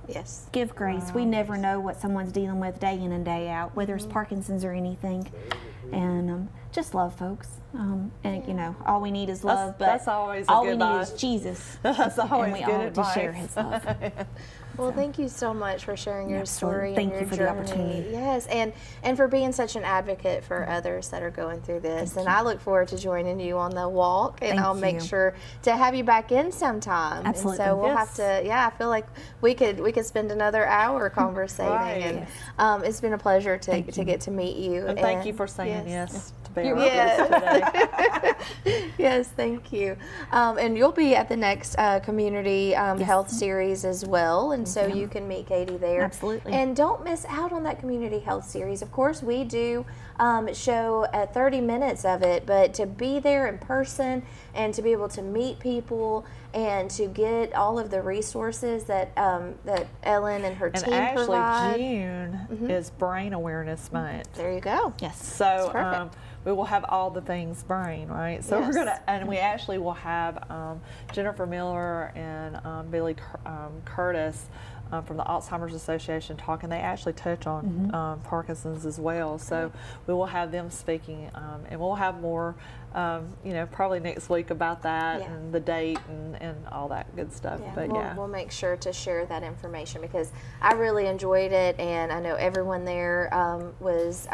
Yes. Give grace. We never know what someone's dealing with day in and day out, whether it's Parkinson's or anything. And just love folks. All we need is love, but that's always all we need is Jesus. That's always and we good all advice. to share his love. Well, thank you so much for sharing your story Thank and your you for journey. the opportunity. Yes, and for being such an advocate for others that are going through this. And I look forward to joining you on the walk, and I'll make sure to have you back in sometime. Absolutely. And so we'll have to. Yeah, I feel like we could spend another hour conversating, and it's been a pleasure to get to meet you. And thank you for saying yes. Yes, thank you. And you'll be at the next community health series as well, and so you can meet Katie there. Absolutely. And don't miss out on that community health series. Of course, we do show 30 minutes of it, but to be there in person and to be able to meet people and to get all of the resources that that Ellen and her team provide. And actually, June is Brain Awareness Month. There you go. Yes. So we will have all the things brain, right? So we're gonna, and we actually will have Jennifer Miller and Billy Curtis from the Alzheimer's Association talking. They actually touch on Parkinson's as well. So we will have them speaking, and we'll have more, probably next week about that and the date and all that good stuff. Yeah, but we'll make sure to share that information because I really enjoyed it, and I know everyone there was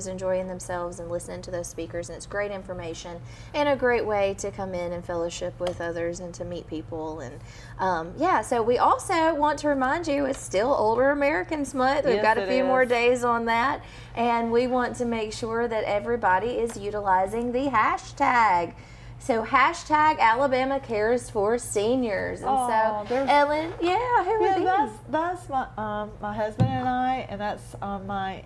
enjoying themselves and listening to those speakers, and it's great information and a great way to come in and fellowship with others and to meet people. And so we also want to remind you it's still Older Americans Month. We've got a few more days on that, and we want to make sure that everybody is utilizing the hashtag. So hashtag Alabama Cares for Seniors. And so Ellen, who are these? That's my husband and I, and that's my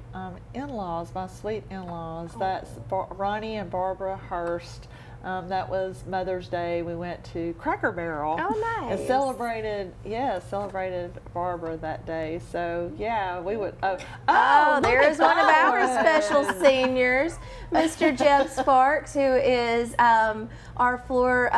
in-laws, my sweet in-laws. That's Ronnie and Barbara Hurst. That was Mother's Day. We went to Cracker Barrel. Oh, nice. And celebrated Barbara that day. So, we would. There's one of our special seniors, Mr. Jeff Sparks, who is our floor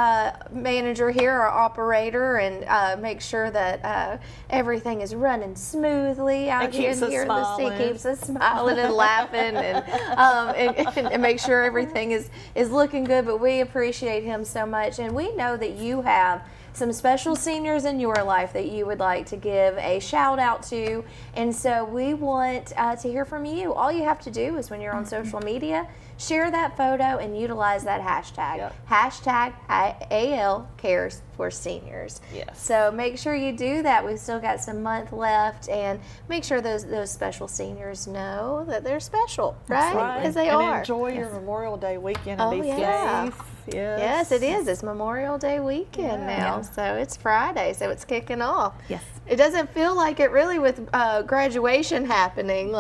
manager here, our operator, and make sure that everything is running smoothly out here. He keeps us smiling and laughing, and make sure everything is looking good. But we appreciate him so much, and we know that you have some special seniors in your life that you would like to give a shout out to, and so we want to hear from you. All you have to do is when you're on social media, share that photo and utilize that hashtag. Hashtag AL Cares for Seniors. Yes. So make sure you do that. We've still got some month left, and make sure those special seniors know that they're special, right? Because they are. And enjoy your Memorial Day weekend and be safe. Yes, it is. It's Memorial Day weekend now, so it's Friday, so it's kicking off. Yes. It doesn't feel like it really with graduation happening,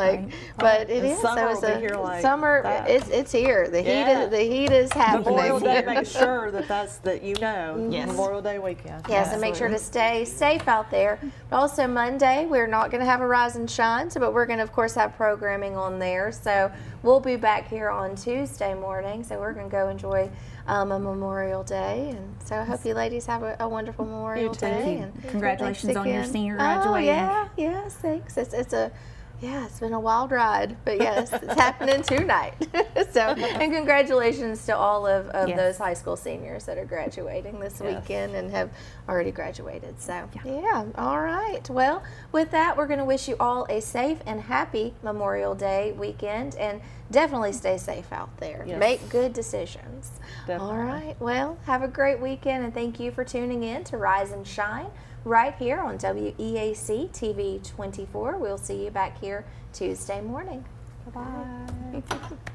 but it is. Summer So it's will be here summer. It's here. The heat is happening. Memorial Day, make sure that you know. Memorial Day weekend. Yes, and make sure to stay safe out there. But also Monday, we're not going to have a Rise and Shine, but we're going to, of course, have programming on there. So we'll be back here on Tuesday morning. So we're going to go enjoy a Memorial Day, and so I hope you ladies have a wonderful Memorial Day. And congratulations on your senior graduating. Yes, thanks. It's a Yeah, it's been a wild ride, but yes, it's happening tonight. So, and congratulations to all of those high school seniors that are graduating this weekend and have already graduated. So, yeah, all right. Well, with that, we're going to wish you all a safe and happy Memorial Day weekend, and definitely stay safe out there. Yes. Make good decisions. Definitely. All right. Well, have a great weekend, and thank you for tuning in to Rise and Shine right here on WEAC TV 24. We'll see you back here Tuesday morning. Bye-bye.